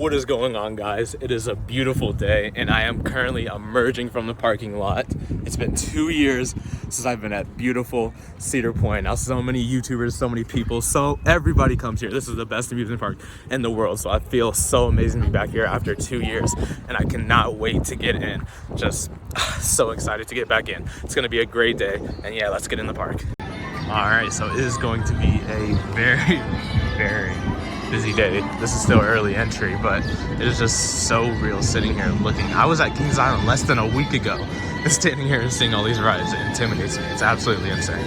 What is going on, guys? It is a beautiful day and I am currently emerging from the parking lot. It's been 2 years since I've been at beautiful Cedar Point. Now so many YouTubers, so many people, so everybody comes here. This is the best amusement park in the world, so I feel so amazing to be back here after 2 years and I cannot wait to get in. Just so excited to get back in. It's gonna be a great day and yeah, let's get in the park. All right, so it is going to be a very busy day. This is still early entry, but it is just so real sitting here looking. I was at Kings Island less than a week ago, and standing here and seeing all these rides, it intimidates me. It's absolutely insane.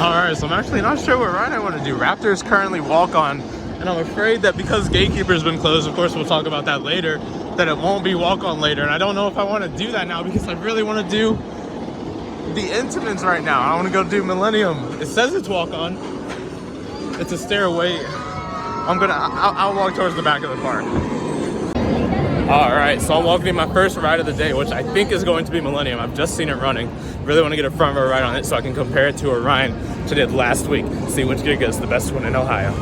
All right, so I'm actually not sure what ride I want to do. Raptors currently walk on, and I'm afraid that because Gatekeeper's been closed, of course we'll talk about that later, that it won't be walk on later, and I don't know if I want to do that now because I really want to do the Intimins right now. I want to go do Millennium. It says it's walk on. It's a stairway. I'll walk towards the back of the park. All right, so I'm walking in my first ride of the day, which I think is going to be Millennium. I've just seen it running. Really want to get a front row ride on it so I can compare it to a ride I did last week. See which gig is the best one in Ohio.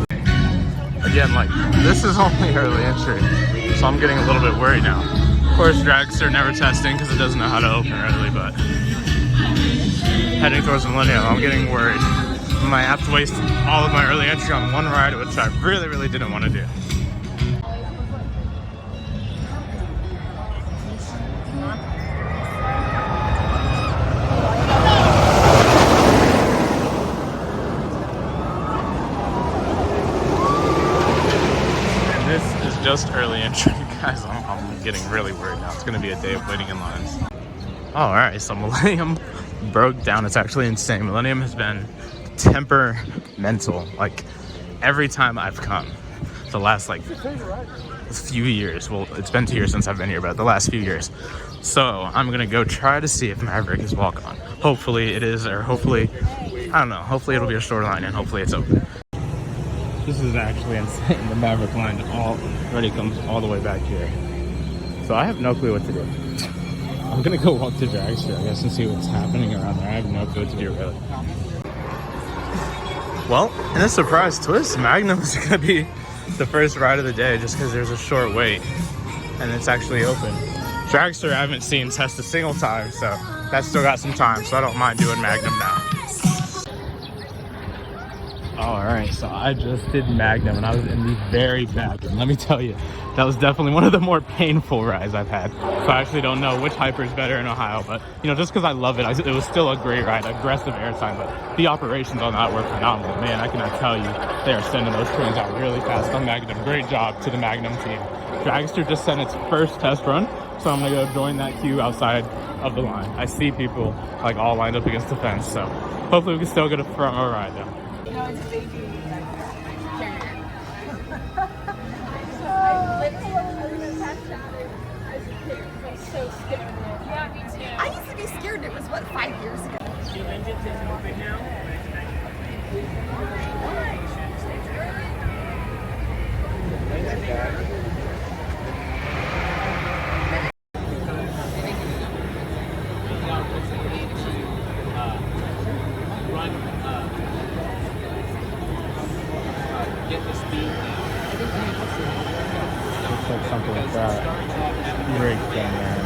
Again, like, this is only early entry, so I'm getting a little bit worried now. Of course, Dragster never testing because it doesn't know how to open early, but heading towards Millennium, I'm getting worried. I might have to waste all of my early entry on one ride, which I really didn't want to do. And this is just early entry, guys. I'm getting really worried now. It's going to be a day of waiting in lines. All right, so Millennium broke down. It's actually insane. Millennium has been temperamental. Like, every time I've come, the last like few years, well, it's been 2 years since I've been here, but the last few years. So I'm gonna go try to see if Maverick is walk on. Hopefully it is, or hopefully, I don't know, hopefully it'll be a short line and hopefully it's open. This is actually insane. The Maverick line already comes all the way back here. So I have no clue what to do. I'm gonna go walk to Dragster, I guess, and see what's happening around there. I have no clue what to do, really. Well, in a surprise twist, Magnum is gonna be the first ride of the day just because there's a short wait and it's actually open. Dragster I haven't seen test a single time, so that's still got some time, so I don't mind doing Magnum now. All right, so I just did Magnum and I was in the very back, and let me tell you, that was definitely one of the more painful rides I've had. So I actually don't know which hyper is better in Ohio, but you know, just because I love it, it was still a great ride, aggressive airtime, but the operations on that were phenomenal. Man, I cannot tell you, they are sending those trains out really fast on Magnum. Great job to the Magnum team. Dragster just sent its first test run, so I'm gonna go join that queue outside of the line. I see people like all lined up against the fence, so hopefully we can still get a front row ride though. No, it's a baby carrier. So scared. Yeah, me too. I used to be scared. It was what, 5 years ago. Two engines is open now. Get the speed Looks like something like that. Great thing, man.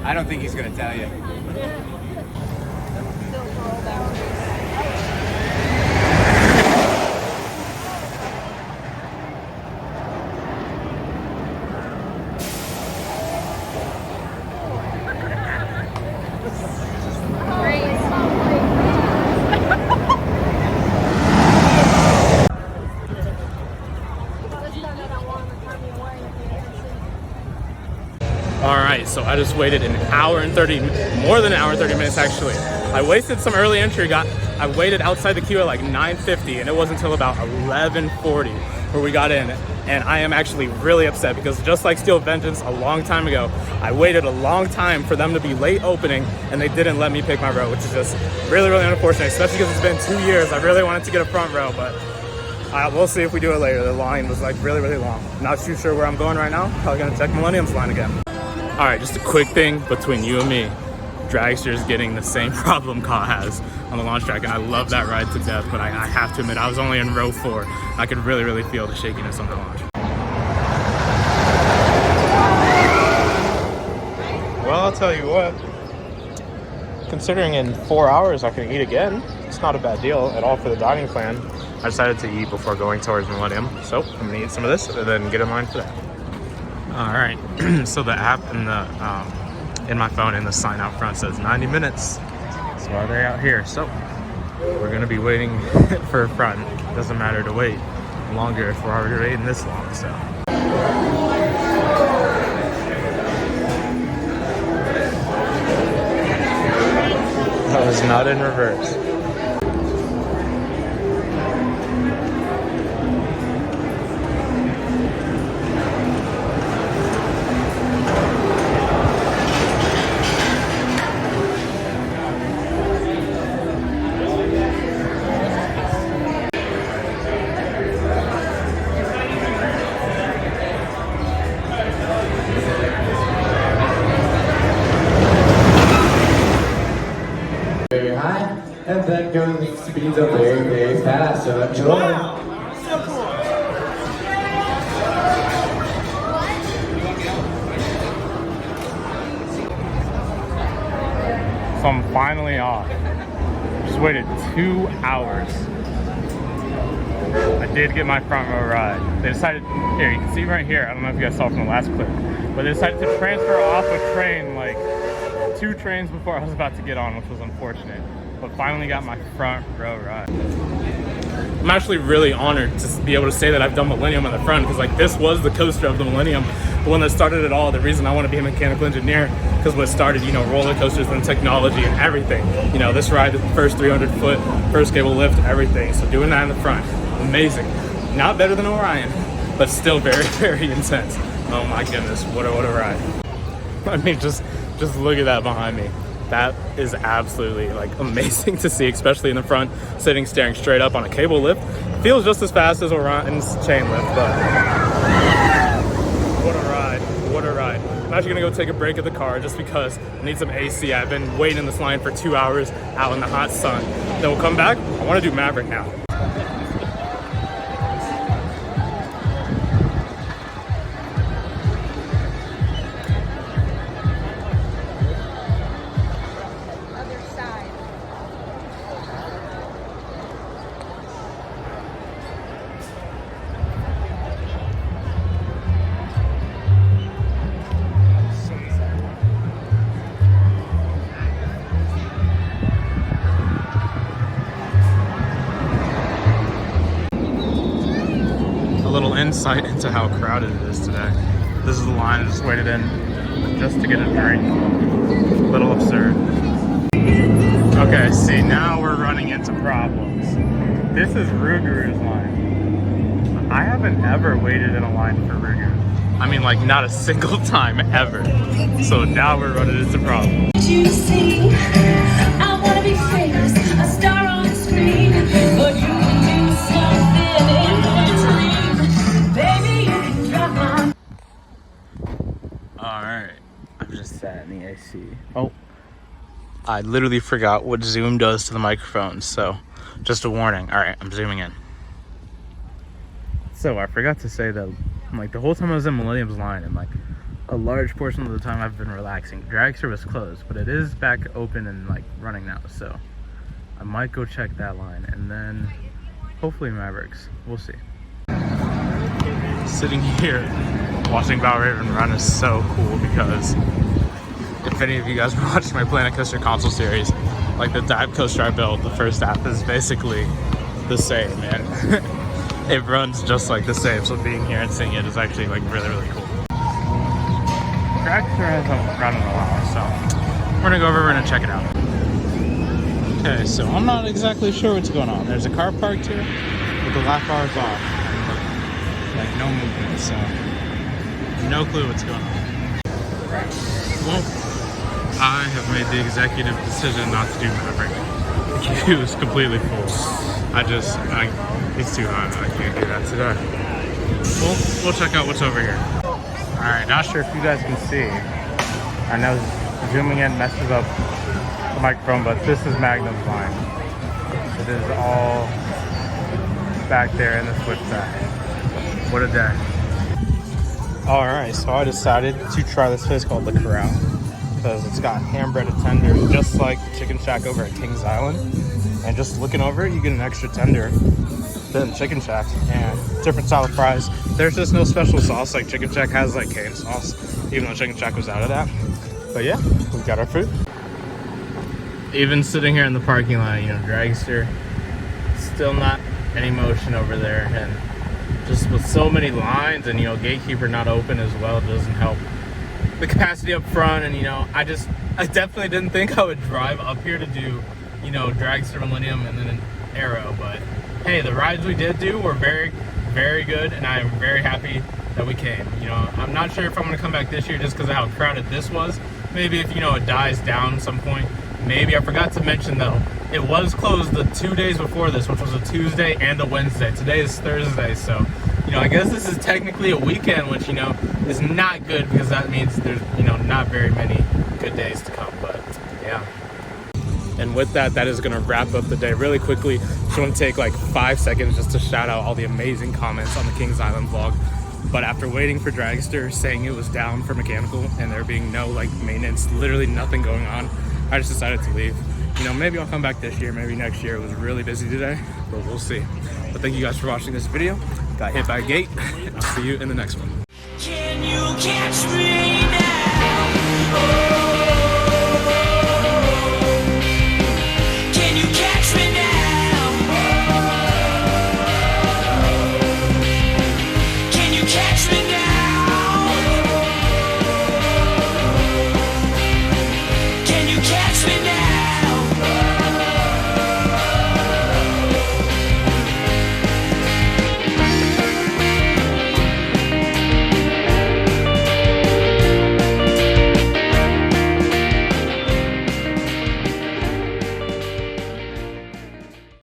I don't think he's gonna tell you. All right, so I just waited an hour and 30, more than an hour and 30 minutes actually. I wasted some early entry, I waited outside the queue at like 9:50 and it wasn't until about 11:40 where we got in. And I am actually really upset because just like Steel Vengeance a long time ago, I waited a long time for them to be late opening and they didn't let me pick my row, which is just really, really unfortunate, especially because it's been 2 years. I really wanted to get a front row, but We'll see if we do it later. The line was like really, really long. Not too sure where I'm going right now. Probably gonna check Millennium's line again. All right, just a quick thing between you and me. Dragster is getting the same problem Ka has on the launch track, and I love that ride to death, but I have to admit, I was only in row 4. I could really, really feel the shakiness on that launch. Well, I'll tell you what, considering in 4 hours I can eat again, it's not a bad deal at all for the dining plan. I decided to eat before going towards Millennium, so I'm gonna eat some of this and then get in line for that. All right, so the app and the in my phone in the sign out front says 90 minutes. So are they out here? So we're gonna be waiting for a front. Doesn't matter to wait longer if we're already waiting this long. So. That was not in reverse. Very high, and then goes speeds up very, very fast. So enjoy. Wow. So cool. So I'm finally off. Just waited 2 hours. I did get my front row ride. They decided, here, you can see right here, I don't know if you guys saw from the last clip, but they decided to transfer off a train like 2 trains before I was about to get on, which was unfortunate. But finally got my front row ride. I'm actually really honored to be able to say that I've done Millennium on the front, because like this was the coaster of the Millennium, the one that started it all. The reason I want to be a mechanical engineer, because what started, you know, roller coasters and technology and everything. You know, this ride, the first 300 foot, first cable lift, everything. So doing that in the front, amazing. Not better than Orion, but still very, very intense. Oh my goodness, what a ride. I mean, just look at that behind me. That is absolutely like amazing to see, especially in the front, sitting staring straight up on a cable lift. Feels just as fast as Orion's chain lift, but what a ride, what a ride. I'm actually gonna go take a break at the car just because I need some AC. I've been waiting in this line for 2 hours out in the hot sun. Then we'll come back. I wanna do Maverick now. Insight into how crowded it is today. This is the line I just waited in just to get a drink. A little absurd. Okay, see, now we're running into problems. This is Ruguru's line. I haven't ever waited in a line for Ruguru. I mean, like, not a single time ever. So now we're running into problems. You see, I wanna be famous, a star on the screen, but you can do something in between. Baby, you can drive my... Alright, I've just sat in the AC. Oh, I literally forgot what Zoom does to the microphone, so just a warning. Alright, I'm zooming in. So I forgot to say that, like, the whole time I was in Millennium's line, and like a large portion of the time I've been relaxing. Dragster was closed, but it is back open and like running now, so I might go check that line, and then hopefully Mavericks. We'll see. Sitting here watching Valraven run is so cool, because if any of you guys were watching my Planet Coaster console series, like the dive coaster I built, the first app is basically the same, and it runs just like the same, so being here and seeing it is actually like really, really cool. Dragster hasn't run in a while, so we're gonna go over, we're gonna check it out. Okay, so I'm not exactly sure what's going on. There's a car parked here, but the lap bar is off. Like no movement, so no clue what's going on. Well, I have made the executive decision not to do Maverick. The queue is completely full. It's too hot. I can't do that today. We'll check out what's over here. All right, not sure if you guys can see. I know zooming in messes up the microphone, but this is Magnum's line. It is all back there in the switchback. What a day. All right, so I decided to try this place called The Corral because it's got hand-breaded tenders just like Chicken Shack over at Kings Island. And just looking over it, you get an extra tender than Chicken Shack and different style of fries. There's just no special sauce like Chicken Shack has, like cane sauce, even though Chicken Shack was out of that. But yeah, we got our food. Even sitting here in the parking lot, you know, dragster, still not any motion over there, and just with so many lines and, you know, gatekeeper not open as well doesn't help the capacity up front. And, you know, I definitely didn't think I would drive up here to do, you know, Dragster Millennium and then an Arrow, but hey, the rides we did do were very, very good, and I am very happy that we came. You know, I'm not sure if I'm going to come back this year just because of how crowded this was. Maybe if, you know, it dies down at some point. Maybe. I forgot to mention, though, it was closed the 2 days before this, which was a Tuesday and a Wednesday. Today is Thursday, so, you know, I guess this is technically a weekend, which, you know, is not good because that means there's, you know, not very many good days to come, but yeah. And with that, that is going to wrap up the day really quickly. Just want to take like 5 seconds just to shout out all the amazing comments on the Kings Island vlog. But after waiting for Dragster, saying it was down for mechanical and there being no like maintenance, literally nothing going on, I just decided to leave. You know, maybe I'll come back this year, maybe next year. It was really busy today, but we'll see. But thank you guys for watching this video. Got hit by a gate, and I'll see you in the next one. Can you catch me now? Oh.